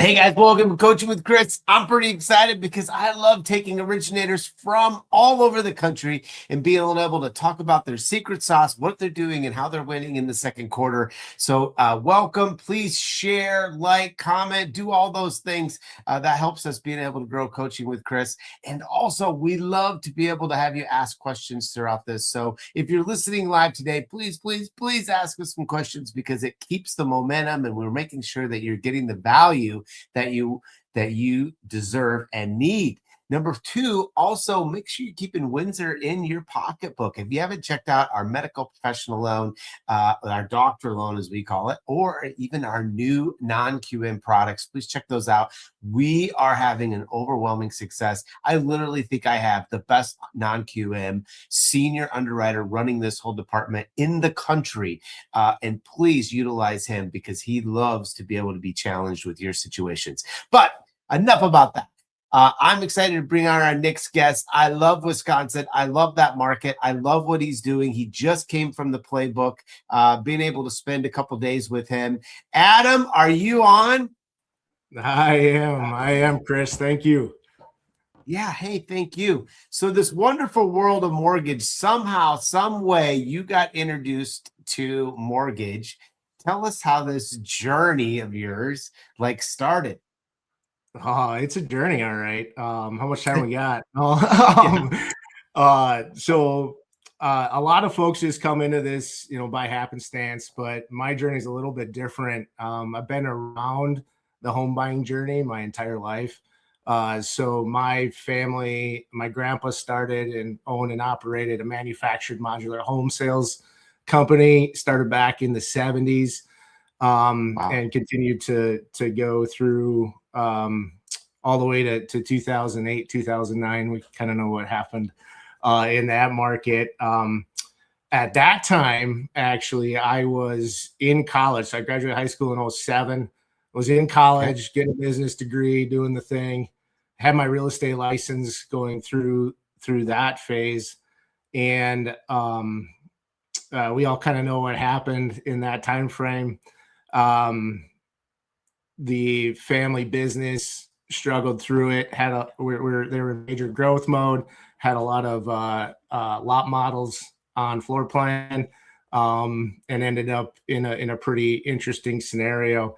Hey guys, welcome to Coaching with Chris. I'm pretty excited because I love taking originators from all over the country and being able to talk about their secret sauce, what they're doing, and how they're winning in the second quarter. So welcome. Please share, like, comment, do all those things. That helps us being able to grow Coaching with Chris. And also, we love to be able to have you ask questions throughout this. So if you're listening live today, please ask us some questions because it keeps the momentum and we're making sure that you're getting the value that you deserve and need. Number two, also make sure you're keeping Windsor in your pocketbook. If you haven't checked out our medical professional loan, our doctor loan, as we call it, or even our new non-QM products, please check those out. We are having an overwhelming success. I literally think I have the best non-QM senior underwriter running this whole department in the country. And please utilize him because he loves to be able to be challenged with your situations. But enough about that. I'm excited to bring on our next guest. I love Wisconsin. I love that market. I love what he's doing. He just came from the playbook, being able to spend a couple days with him. Adam, are you on? I am, Chris. Thank you. Yeah. Hey, thank you. So this wonderful world of mortgage, somehow, some way you got introduced to mortgage. Tell us how this journey of yours started. Oh, it's a journey. All right. How much time we got? A lot of folks just come into this, by happenstance, but my journey is a little bit different. I've been around the home buying journey my entire life. So my family, my grandpa started and owned and operated a manufactured modular home sales company, started back in the 70s. And continued to go through all the way to 2008, 2009. We kind of know what happened in that market. At that time, actually, I was in college. So I graduated high school in 2007. Was in college, getting a business degree, doing the thing. Had my real estate license going through that phase. And we all kind of know what happened in that time frame. The family business struggled through it, they were in major growth mode, had a lot of lot models on floor plan, and ended up in a pretty interesting scenario.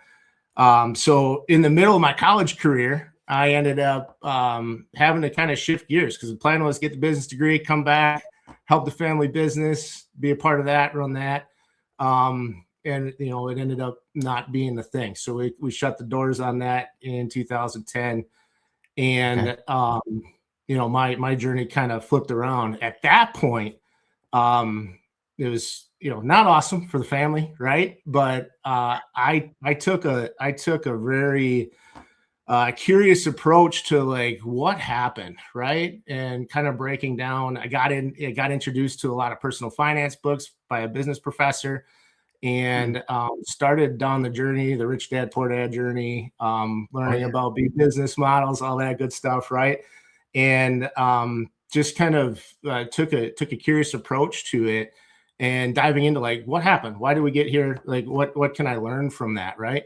So in the middle of my college career, I ended up having to kind of shift gears because the plan was get the business degree, come back, help the family business, be a part of that, run that. And it ended up not being the thing. So we shut the doors on that in 2010. And my journey kind of flipped around. At that point, it was not awesome for the family, right? But I took a very curious approach to what happened, right? And kind of breaking down. I got introduced to a lot of personal finance books by a business professor. And started down the journey, the Rich Dad, Poor Dad journey, learning about big business models, all that good stuff, right? And just kind of took a curious approach to it and diving into what happened? Why did we get here? What can I learn from that, right?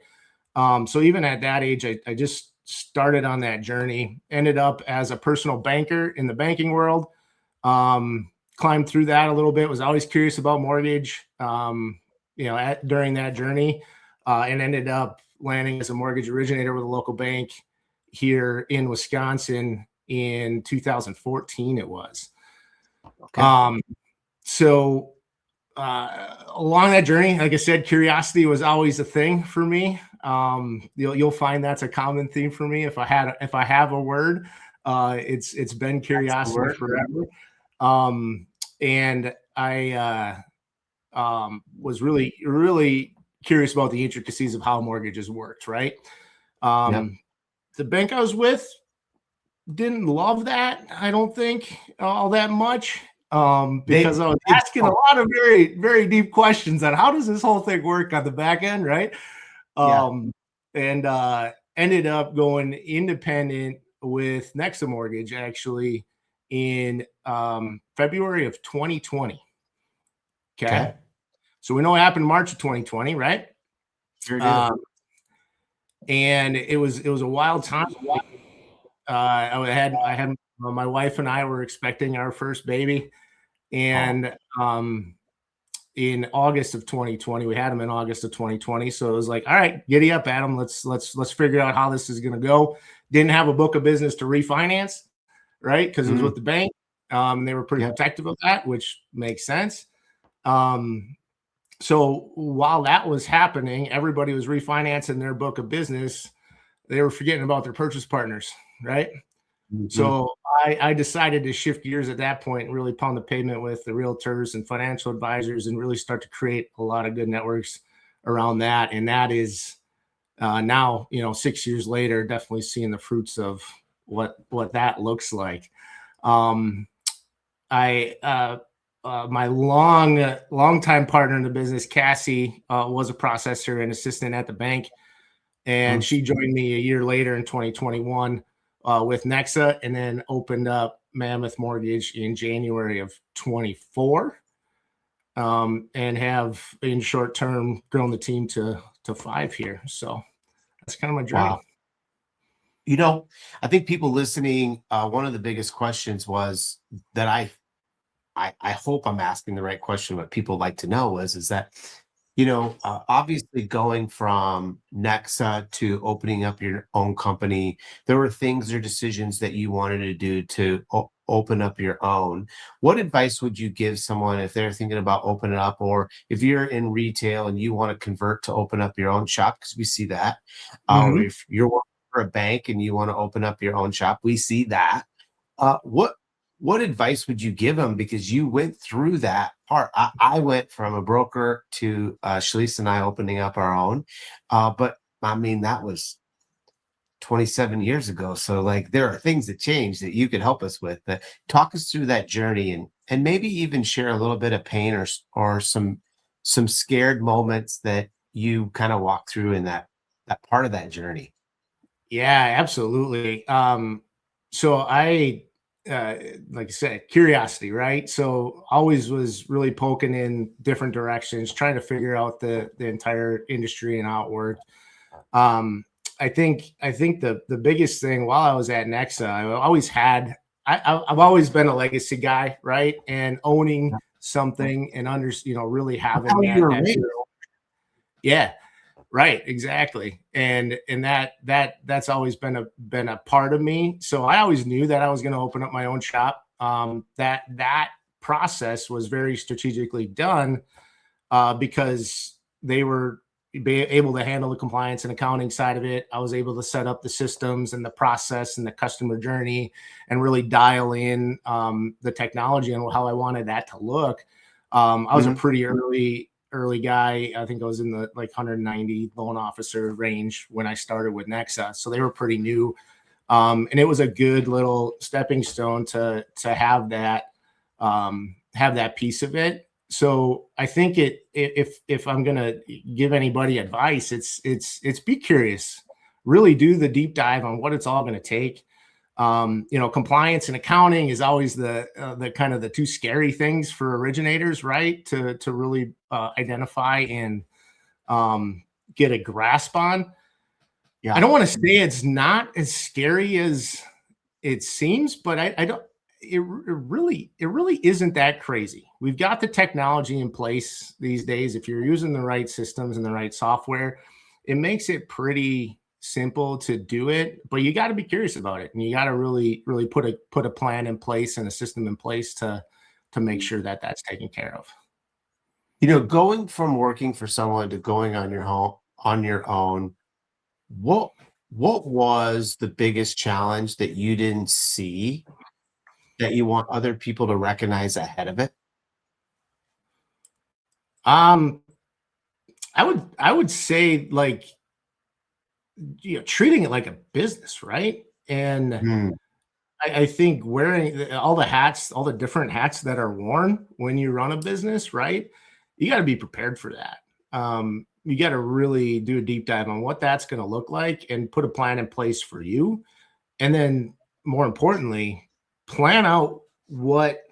So even at that age, I just started on that journey, ended up as a personal banker in the banking world, climbed through that a little bit, was always curious about mortgage. During that journey, and ended up landing as a mortgage originator with a local bank here in Wisconsin in 2014. It was. Okay. So along that journey, like I said, curiosity was always a thing for me. You'll find that's a common theme for me. If I have a word, it's been curiosity forever. And I was really, really curious about the intricacies of how mortgages worked, right? The bank I was with didn't love that, I don't think, all that much, because I was asking a lot of very, very deep questions on how does this whole thing work on the back end, right? And ended up going independent with Nexa Mortgage, actually, in February of 2020. Okay. So we know what happened in March of 2020, right? Sure do. and it was a wild time. I had my wife and I were expecting our first baby, and in August of 2020, we had him in August of 2020. So it was like, all right, giddy up, Adam. Let's figure out how this is going to go. Didn't have a book of business to refinance, right? Because it was with the bank. They were pretty protective of that, which makes sense. So while that was happening, everybody was refinancing their book of business. They were forgetting about their purchase partners, right? So I decided to shift gears at that point and really pound the pavement with the realtors and financial advisors and really start to create a lot of good networks around that. And that is now, 6 years later, definitely seeing the fruits of what that looks like. My long-time partner in the business, Cassie, was a processor and assistant at the bank. And she joined me a year later in 2021 with Nexa, and then opened up Mammoth Mortgage in January of 24, and have in short term grown the team to 5 here. So that's kind of my journey. Wow. I think people listening, one of the biggest questions was that I hope I'm asking the right question. What people like to know is that, obviously going from Nexa to opening up your own company, there were things or decisions that you wanted to do to open up your own. What advice would you give someone if they're thinking about opening up, or if you're in retail and you want to convert to open up your own shop? Because we see that. Or if you're working for a bank and you want to open up your own shop, we see that. What advice would you give them? Because you went through that part. I went from a broker to Shalise and I opening up our own. But I mean, that was 27 years ago. So like, there are things that changed that you could help us with. Talk us through that journey, and maybe even share a little bit of pain or some scared moments that you kind of walk through in that part of that journey. Yeah, absolutely. So I, like I said, curiosity, right? So always was really poking in different directions, trying to figure out the entire industry and how it worked. I think the biggest thing while I was at Nexa, I've always been a legacy guy, right? And owning something and really having that. Yeah. Right, exactly. And that's always been a part of me. So I always knew that I was going to open up my own shop. That process was very strategically done because they were able to handle the compliance and accounting side of it. I was able to set up the systems and the process and the customer journey and really dial in the technology and how I wanted that to look. I was a pretty early guy. I think I was in the 190 loan officer range when I started with Nexa. So they were pretty new. And it was a good little stepping stone to have that piece of it. So I think if I'm going to give anybody advice, it's be curious, really do the deep dive on what it's all going to take. Compliance and accounting is always the kind of the two scary things for originators, right? To really identify and get a grasp on. Yeah. I don't want to say it's not as scary as it seems, but I don't. It really isn't that crazy. We've got the technology in place these days. If you're using the right systems and the right software, it makes it pretty simple to do it, but you got to be curious about it, and you got to really put a plan in place and a system in place to make sure that that's taken care of. Going from working for someone to going on your own, what was the biggest challenge that you didn't see that you want other people to recognize ahead of it? I would say treating it like a business, right? And I think wearing all the different hats that are worn when you run a business, right? You got to be prepared for that. You got to really do a deep dive on what that's going to look like and put a plan in place for you. And then more importantly, plan out what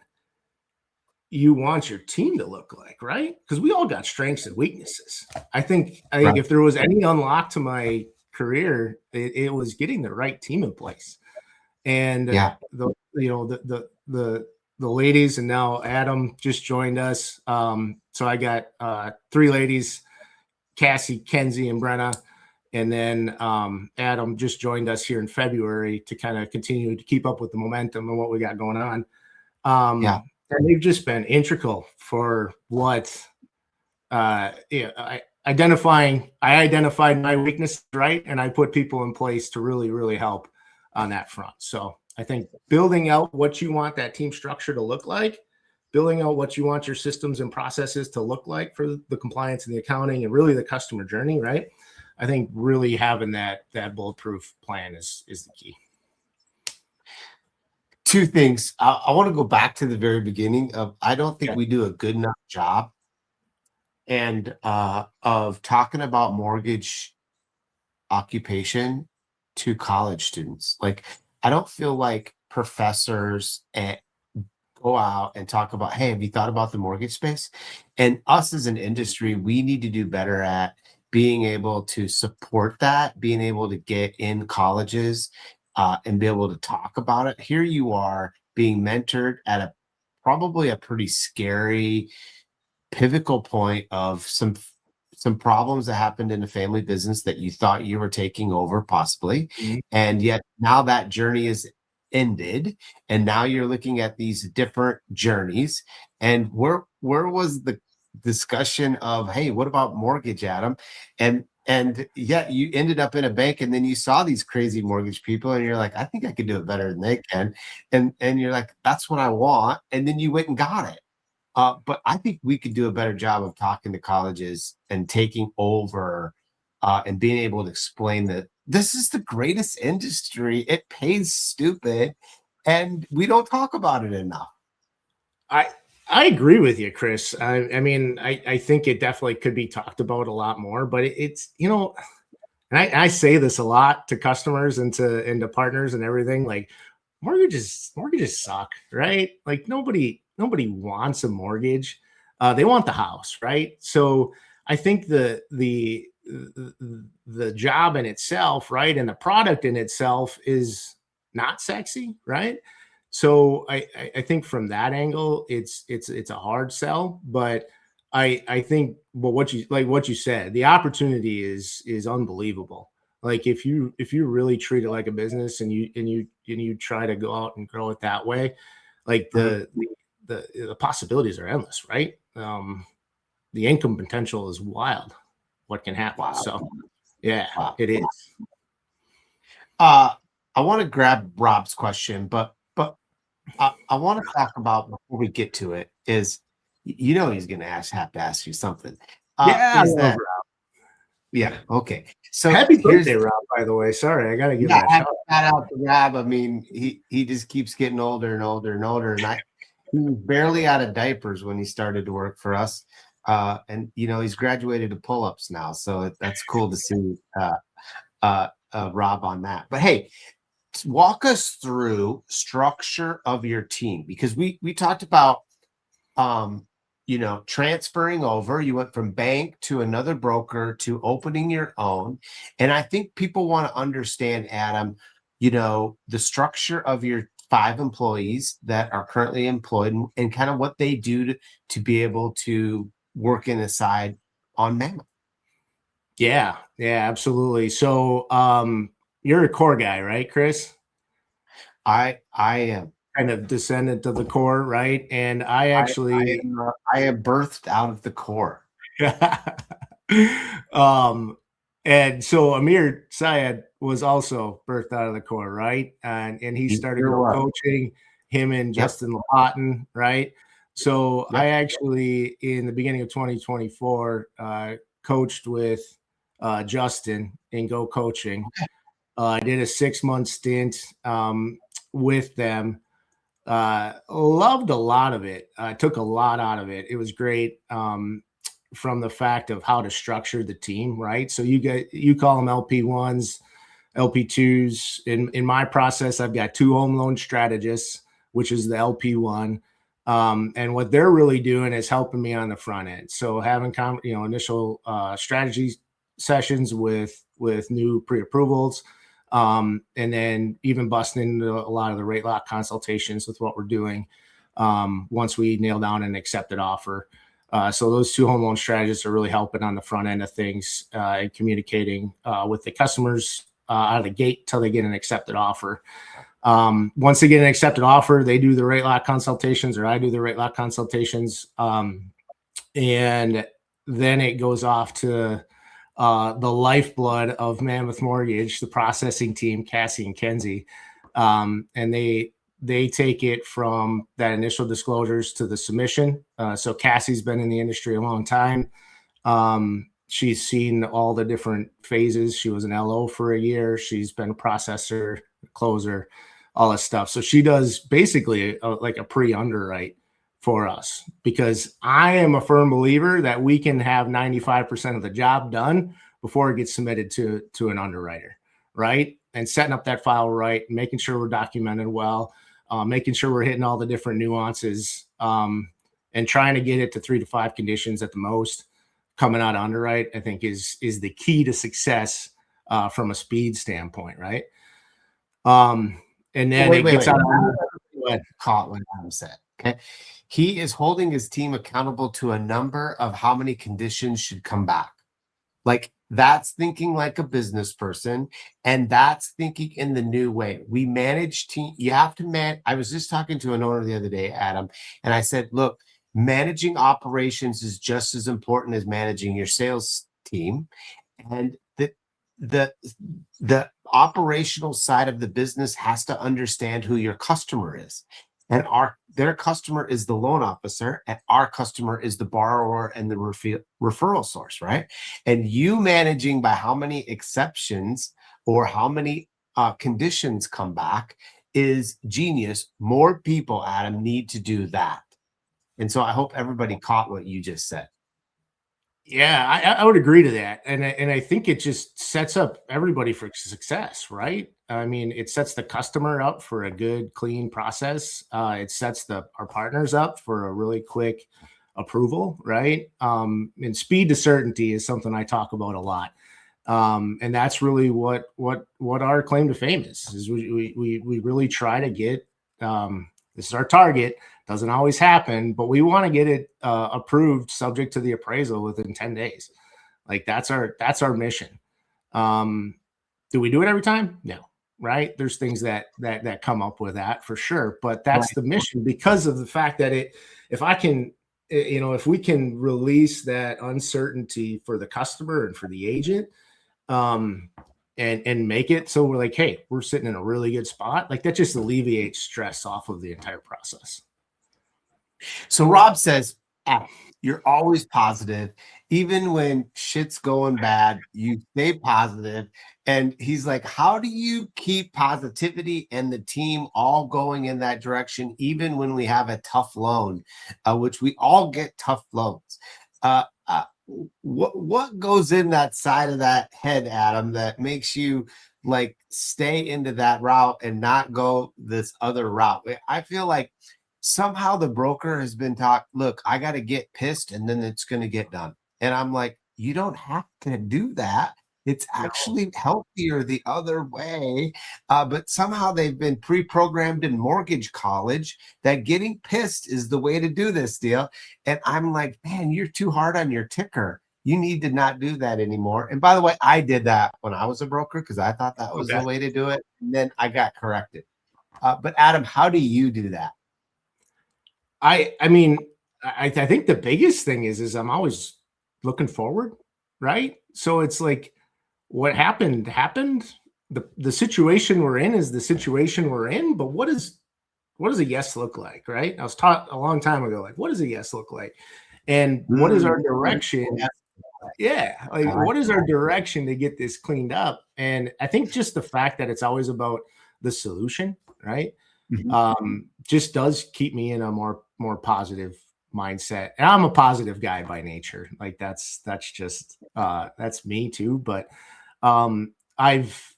you want your team to look like, right? Because we all got strengths and weaknesses. I think if there was any unlock to my career, it was getting the right team in place. And Yeah. the ladies, and now Adam just joined us. So I got 3 ladies, Cassie, Kenzie, and Brenna. And then Adam just joined us here in February to kind of continue to keep up with the momentum and what we got going on. Yeah. And they've just been integral for what I identified my weaknesses, right? And I put people in place to really, really help on that front. So I think building out what you want that team structure to look like, building out what you want your systems and processes to look like for the compliance and the accounting and really the customer journey, right? I think really having that bulletproof plan is the key. 2 things. I want to go back to the very beginning of, I don't think we do a good enough job and of talking about mortgage occupation to college students. Like, I don't feel like professors go out and talk about, hey, have you thought about the mortgage space? And us as an industry, we need to do better at being able to support that, being able to get in colleges and be able to talk about it. Here you are being mentored at probably a pretty scary pivotal point of some problems that happened in a family business that you thought you were taking over possibly. Mhm. And yet now that journey is ended, and now you're looking at these different journeys. And where was the discussion of, hey, what about mortgage, Adam? And yet you ended up in a bank, and then you saw these crazy mortgage people and you're like, I think I could do it better than they can. And you're like, that's what I want. And then you went and got it. But I think we could do a better job of talking to colleges and taking over and being able to explain that this is the greatest industry. It pays stupid, and we don't talk about it enough. I agree with you, Chris. I mean, I think it definitely could be talked about a lot more, but it's, and I say this a lot to customers and to partners and everything, like mortgages suck, right? Like nobody wants a mortgage. They want the house, right? So I think the job in itself, right, and the product in itself is not sexy, right? So I think from that angle, it's a hard sell, but I think, well, what you said, the opportunity is unbelievable. Like if you really treat it like a business and you try to go out and grow it that way, like the possibilities are endless, right? The income potential is wild. What can happen? Wow. So yeah, Wow. it is. I want to grab Rob's question, but I want to talk about, before we get to it, is, he's going to have to ask you something. Yeah. Okay. So Happy birthday, Rob, by the way. Sorry, I got to give that shout out to Rob. I mean, he just keeps getting older and older and older. And he was barely out of diapers when he started to work for us. And he's graduated to pull-ups now. So that's cool to see Rob on that. But hey, walk us through structure of your team, because we talked about transferring over. You went from bank to another broker to opening your own. And I think people want to understand, Adam, the structure of your 5 employees that are currently employed and kind of what they do to be able to work in the side on Mammoth. Yeah, absolutely. So you're a core guy, right, Chris? I am kind of descendant to the core, right? And I actually I am birthed out of the core. And so Amir Syed was also birthed out of the core, right? And he started coaching, him and Justin Lapotton, right? So I actually, in the beginning of 2024, coached with Justin in Go Coaching. I did a 6-month stint with them. Loved a lot of it. Took a lot out of it. It was great from the fact of how to structure the team, right? So you call them LP1s, LP2s. In my process, I've got 2 home loan strategists, which is the LP1. And what they're really doing is helping me on the front end. So having initial strategy sessions with with new pre-approvals. And then even busting into a lot of the rate lock consultations with what we're doing once we nail down an accepted offer. So those two home loan strategists are really helping on the front end of things and communicating with the customers out of the gate till they get an accepted offer. Once they get an accepted offer, they do the rate lock consultations, or I do the rate lock consultations. And then it goes off to the lifeblood of Mammoth Mortgage, the processing team, Cassie and Kenzie. And they take it from that initial disclosures to the submission. So Cassie's been in the industry a long time. She's seen all the different phases. She was an LO for a year. She's been a processor, closer, all this stuff. So she does basically like a pre-underwrite for us, because I am a firm believer that we can have 95% of the job done before it gets submitted to an underwriter, right? And setting up that file right, making sure we're documented well, making sure we're hitting all the different nuances, and trying to get it to 3 to 5 conditions at the most coming out of underwrite, I think is the key to success from a speed standpoint, right? And then it gets out of caught what Adam said. Okay. He is holding his team accountable to a number of how many conditions should come back. Like, that's thinking like a business person, and that's thinking in the new way. We manage team. You have to man. I was just talking to an owner the other day, Adam, and I said, look, managing operations is just as important as managing your sales team. And the operational side of the business has to understand who your customer is. And their customer is the loan officer, and our customer is the borrower and the referral source, right? And you managing by how many exceptions or how many conditions come back is genius. More people, Adam, need to do that. And so I hope everybody caught what you just said. Yeah, I would agree to that. And I think it just sets up everybody for success, right? I mean, it sets the customer up for a good, clean process. It sets our partners up for a really quick approval, right? And speed to certainty is something I talk about a lot. And that's really what our claim to fame is we really try to get, this is our target. Doesn't always happen, but we want to get it approved subject to the appraisal within 10 days. Like that's our mission. Do we do it every time? No, right? There's things that come up with that for sure, but that's right. The mission, because of the fact that if we can release that uncertainty for the customer and for the agent, and make it so we're like, hey, we're sitting in a really good spot. Like, that just alleviates stress off of the entire process. So Rob says, you're always positive. Even when shit's going bad, you stay positive. And he's like, how do you keep positivity and the team all going in that direction, even when we have a tough loan, which we all get tough loans? What goes in that side of that head, Adam, that makes you like stay into that route and not go this other route? I feel like somehow the broker has been taught, look, I got to get pissed and then it's going to get done. And I'm like, you don't have to do that. It's actually healthier the other way. But somehow they've been pre-programmed in mortgage college that getting pissed is the way to do this deal. And I'm like, man, you're too hard on your ticker. You need to not do that anymore. And by the way, I did that when I was a broker because I thought that was the way to do it. And then I got corrected. But Adam, how do you do that? I mean, I think the biggest thing is I'm always looking forward, right? So it's like, what happened. The situation we're in is the situation we're in, but what does a yes look like, right? I was taught a long time ago, like, what does a yes look like? And what is our direction? Yeah, like, what is our direction to get this cleaned up? And I think just the fact that it's always about the solution, right? Mm-hmm. Just does keep me in a more positive mindset. And I'm a positive guy by nature. Like that's just that's me too. But I've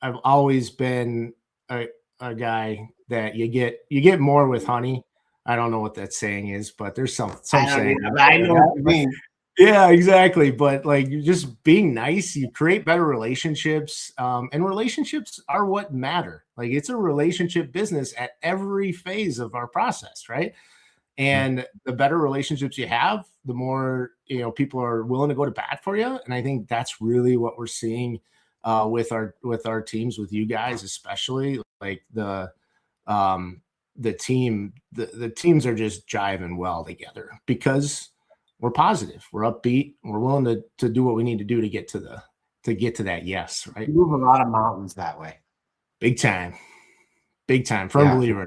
always been a guy that you get more with honey. I don't know what that saying is, but there's some saying. I know what you mean. Yeah, exactly. But like you're just being nice, you create better relationships. And relationships are what matter. Like it's a relationship business at every phase of our process, right? And the better relationships you have, the more people are willing to go to bat for you. And I think that's really what we're seeing with our teams, with you guys, especially like um, the teams are just jiving well together because we're positive, we're upbeat, we're willing to do what we need to do to get to that yes, right? You move a lot of mountains that way. Big time, big time, firm believer.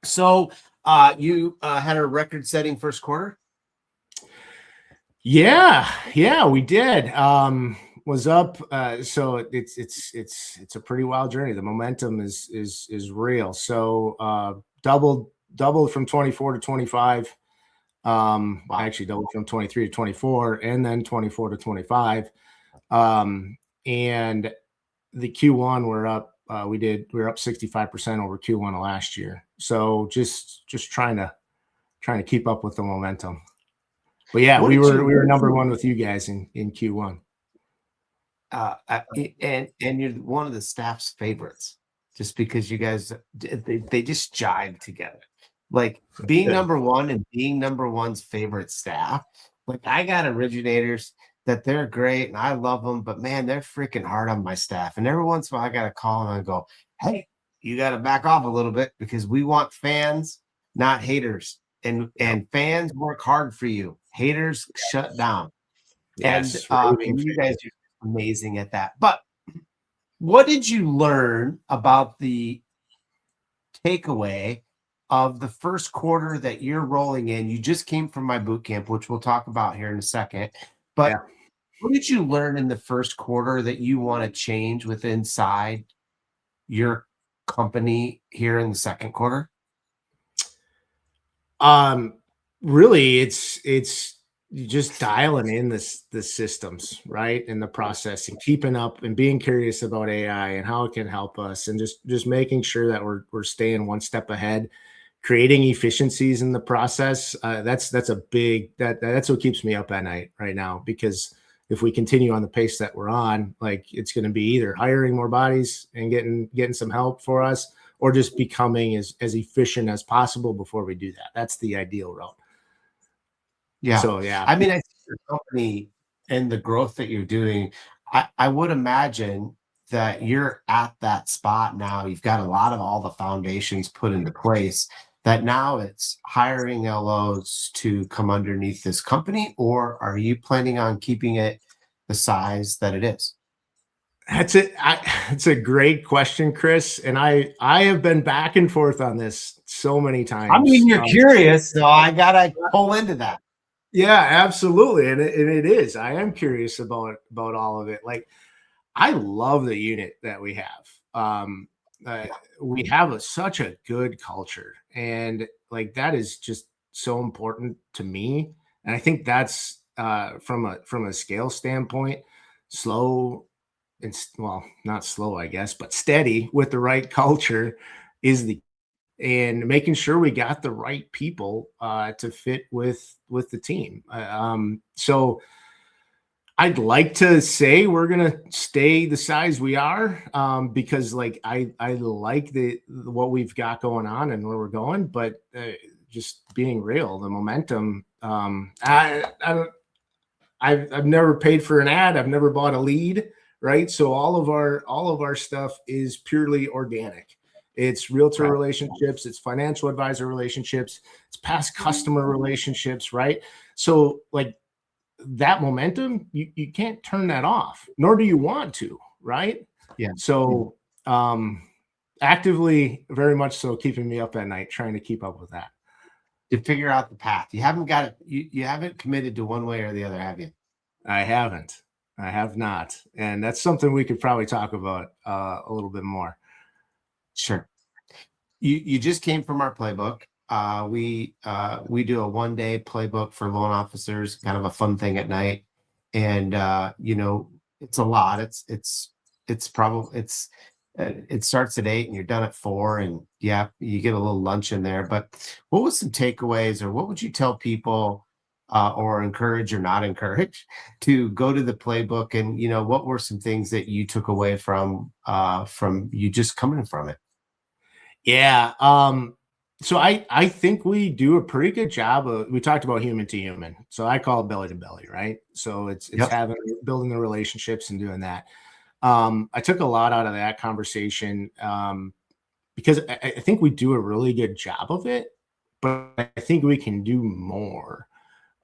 So you had a record-setting first quarter. Yeah, we did. Was up. So it's a pretty wild journey. The momentum is real. So doubled from 24 to 25. Wow. Actually doubled from 23 to 24, and then 24 to 25. And the Q1 we're up. We're up 65% over Q1 of last year. So just trying to keep up with the momentum. But yeah, we were number one with you guys in Q1. And you're one of the staff's favorites, just because you guys they just jive together. Like being number one and being number one's favorite staff. Like I got originators that they're great and I love them, but man, they're freaking hard on my staff. And every once in a while, I got to call them and go, "Hey, you got to back off a little bit because we want fans, not haters. And fans work hard for you. Haters shut down." Yes, and you guys are amazing at that. But what did you learn about the takeaway of the first quarter that you're rolling in? You just came from my boot camp, which we'll talk about here in a second. But what did you learn in the first quarter that you want to change with inside your company here in the second quarter? Really, it's just dialing in the systems, right, and the process, and keeping up and being curious about AI and how it can help us, and just making sure that we're staying one step ahead, creating efficiencies in the process. That's what keeps me up at night right now, because if we continue on the pace that we're on, like it's going to be either hiring more bodies and getting some help for us, or just becoming as efficient as possible before we do that. That's the ideal route. Yeah. So yeah, I mean, I see your company and the growth that you're doing. I would imagine that you're at that spot now. You've got a lot of all the foundations put into place, that now it's hiring LOs to come underneath this company, or are you planning on keeping it the size that it is? that's it. It's a great question, Chris. And I have been back and forth on this so many times. I mean, you're curious, so I gotta pull into that. Yeah, absolutely. And it is. I am curious about all of it. Like, I love the unit that we have. We have such a good culture, and like that is just so important to me. And I think that's from a scale standpoint, slow and not slow, I guess, but steady with the right culture is and making sure we got the right people to fit with the team. So I'd like to say we're gonna stay the size we are, because like I like what we've got going on and where we're going, but just being real, the momentum. I've never paid for an ad. I've never bought a lead, right? So all of our stuff is purely organic. It's realtor relationships, it's financial advisor relationships, it's past customer relationships, right? So like that momentum, you can't turn that off, nor do you want to, right? Yeah. So actively, very much so, keeping me up at night, trying to keep up with that. To figure out the path. You haven't got it, you haven't committed to one way or the other, have you? I haven't. I have not. And that's something we could probably talk about a little bit more. Sure. You just came from our playbook. We do a 1-day playbook for loan officers, kind of a fun thing at night. And it's a lot. It starts at 8 and you're done at 4, and yeah, you get a little lunch in there. But what was some takeaways, or what would you tell people or encourage or not encourage to go to the playbook? And what were some things that you took away from you just coming from it? Yeah. So I think we do a pretty good job of, we talked about human to human. So I call it belly to belly, right? So it's Yep. building the relationships and doing that. I took a lot out of that conversation because I think we do a really good job of it, but I think we can do more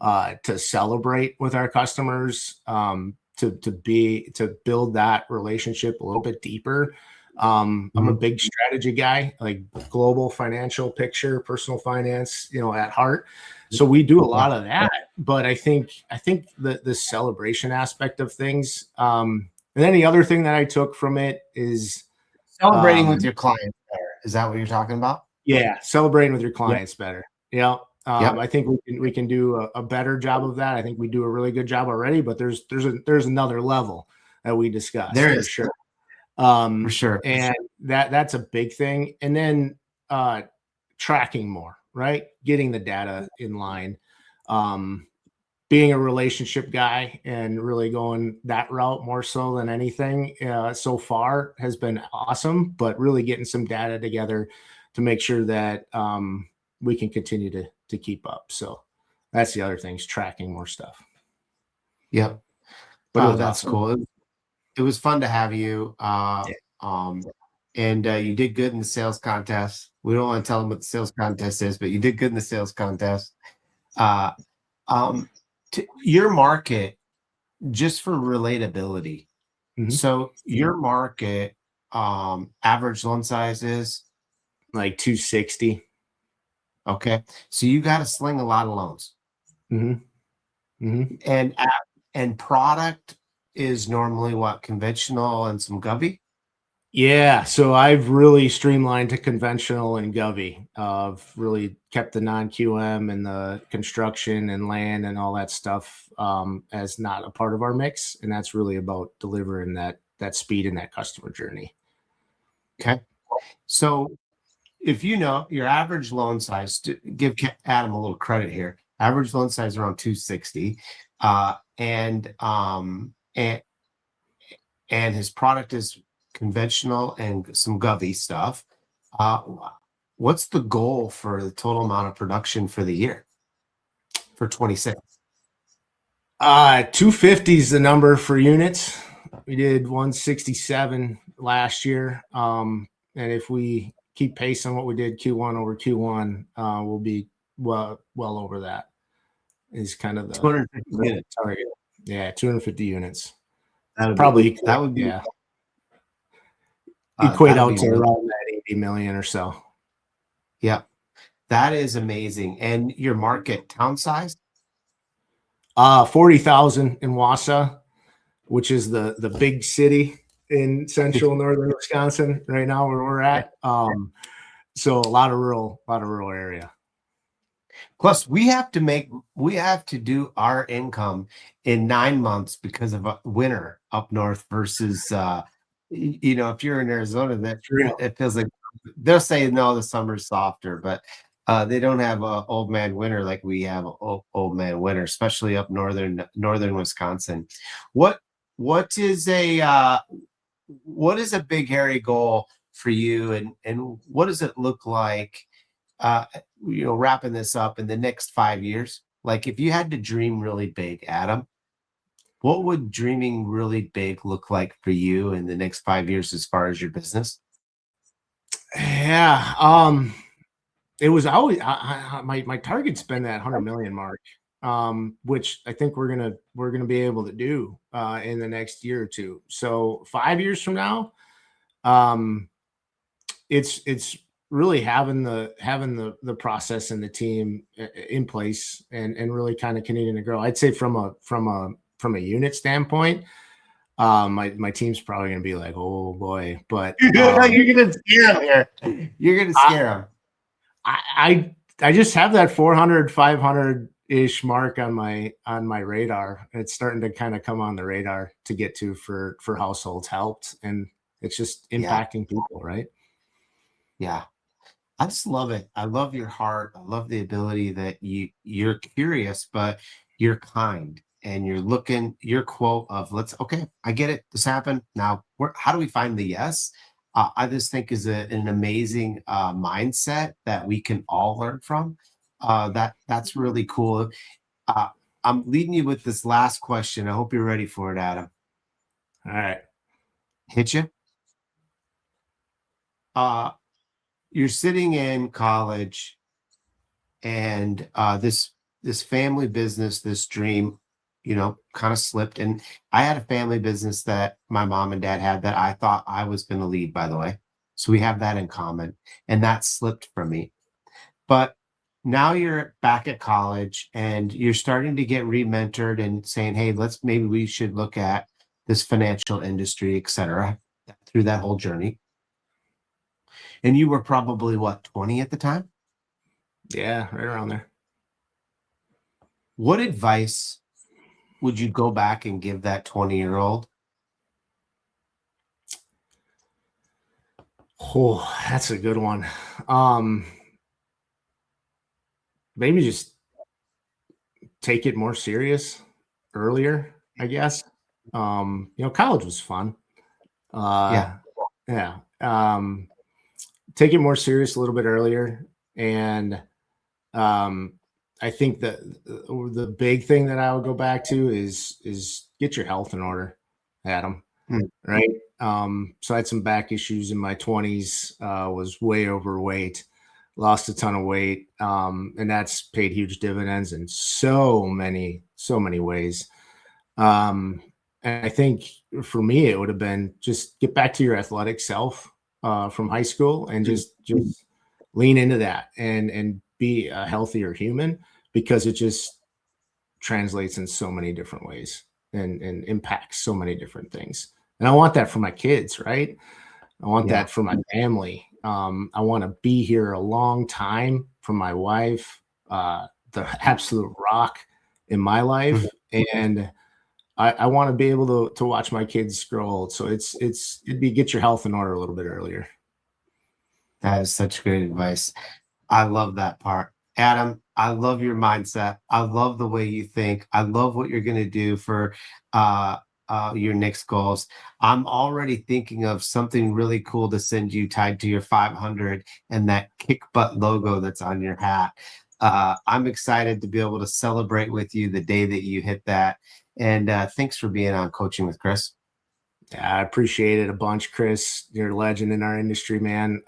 to celebrate with our customers, to build that relationship a little bit deeper. I'm a big strategy guy, like global financial picture, personal finance, at heart. So we do a lot of that, but I think the celebration aspect of things. And then the other thing that I took from it is Celebrating with your clients better. Is that what you're talking about? yeah, celebrating with your clients better. Yeah. Yep. I think we can do a better job of that. I think we do a really good job already, but there's another level that we discussed There for is. sure. For sure. And that's a big thing. And then tracking more, right? Getting the data in line. Being a relationship guy and really going that route more so than anything so far has been awesome, but really getting some data together to make sure that we can continue to keep up. So that's the other thing, is tracking more stuff. Yep. But that's awesome. cool. It was fun to have you. And you did good in the sales contest. We don't want to tell them what the sales contest is, but you did good in the sales contest. To your market, just for relatability. So your market, average loan size is like 260. Okay. So you got to sling a lot of loans. And product is normally what? Conventional and some govy? Yeah, so I've really streamlined to conventional and govy. I've really kept the non-QM and the construction and land and all that stuff as not a part of our mix, and that's really about delivering that speed in that customer journey. Okay, so if your average loan size, to give Adam a little credit here, average loan size around 260, and his product is conventional and some govy stuff. What's the goal for the total amount of production for the year for 26? 250 is the number for units. We did 167 last year. And if we keep pace on what we did Q1 over Q1, we'll be well over that. Is kind of the 250 units target. Yeah, 250 units. That would be equate out to around that 80 million or so. Yeah, that is amazing. And your market town size? 40,000 in Wausau, which is the big city in central northern Wisconsin right now where we're at. So a lot of rural area. Plus, we have to do our income in 9 months because of winter up north versus if you're in Arizona, it feels like they'll say no, the summer's softer, but they don't have a old man winter like we have old man winter, especially up northern Wisconsin. What is a big hairy goal for you, and what does it look like? Wrapping this up in the next 5 years, like if you had to dream really big, Adam, what would dreaming really big look like for you in the next 5 years as far as your business? Yeah, it was always my target's been that 100 million mark, which I think we're gonna be able to do in the next year or two. So 5 years from now, it's really having the process and the team in place and really kind of continuing to grow. I'd say from a unit standpoint, my team's probably going to be like, oh boy, but you're going to scare them here. You're going to scare them. I just have that 400, 500 ish mark on my radar. It's starting to kind of come on the radar to get to for households helped, and it's just impacting people, right? Yeah. I just love it. I love your heart. I love the ability that you're curious, but you're kind and you're looking your quote of let's okay, I get it. This happened. Now how do we find the yes? I just think is an amazing mindset that we can all learn from. That's really cool. Uh, I'm leading you with this last question. I hope you're ready for it, Adam. All right. Hit you. Uh, you're sitting in college and this family business, this dream, kind of slipped. And I had a family business that my mom and dad had that I thought I was going to lead, by the way. So we have that in common, and that slipped from me. But now you're back at college and you're starting to get re-mentored and saying, hey, maybe we should look at this financial industry, et cetera, through that whole journey. And you were probably what, 20 at the time? Yeah, right around there. What advice would you go back and give that 20-year-old? Oh, that's a good one. Maybe just take it more serious earlier, I guess. College was fun. Yeah. Yeah. Take it more serious a little bit earlier. And I think that the big thing that I would go back to is get your health in order, Adam. Right. So I had some back issues in my 20s, was way overweight, lost a ton of weight. And that's paid huge dividends in so many ways. And I think for me, it would have been just get back to your athletic self from high school and just lean into that and be a healthier human, because it just translates in so many different ways and impacts so many different things. And I want that for my kids, right? I want that for my family. I want to be here a long time for my wife, the absolute rock in my life. And I want to be able to watch my kids grow old. So it'd be get your health in order a little bit earlier. That is such great advice. I love that part. Adam, I love your mindset. I love the way you think. I love what you're going to do for your next goals. I'm already thinking of something really cool to send you tied to your 500 and that kick butt logo that's on your hat. I'm excited to be able to celebrate with you the day that you hit that. And thanks for being on Coaching with Chris. Yeah, I appreciate it a bunch, Chris. You're a legend in our industry, man.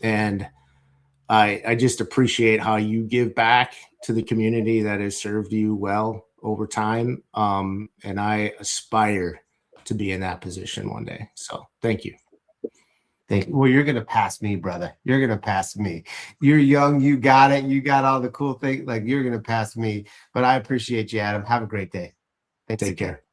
And I just appreciate how you give back to the community that has served you well over time. And I aspire to be in that position one day. So thank you. Well, you're going to pass me, brother. You're going to pass me. You're young. You got it. You got all the cool things. Like, you're going to pass me. But I appreciate you, Adam. Have a great day. Thanks. Take care.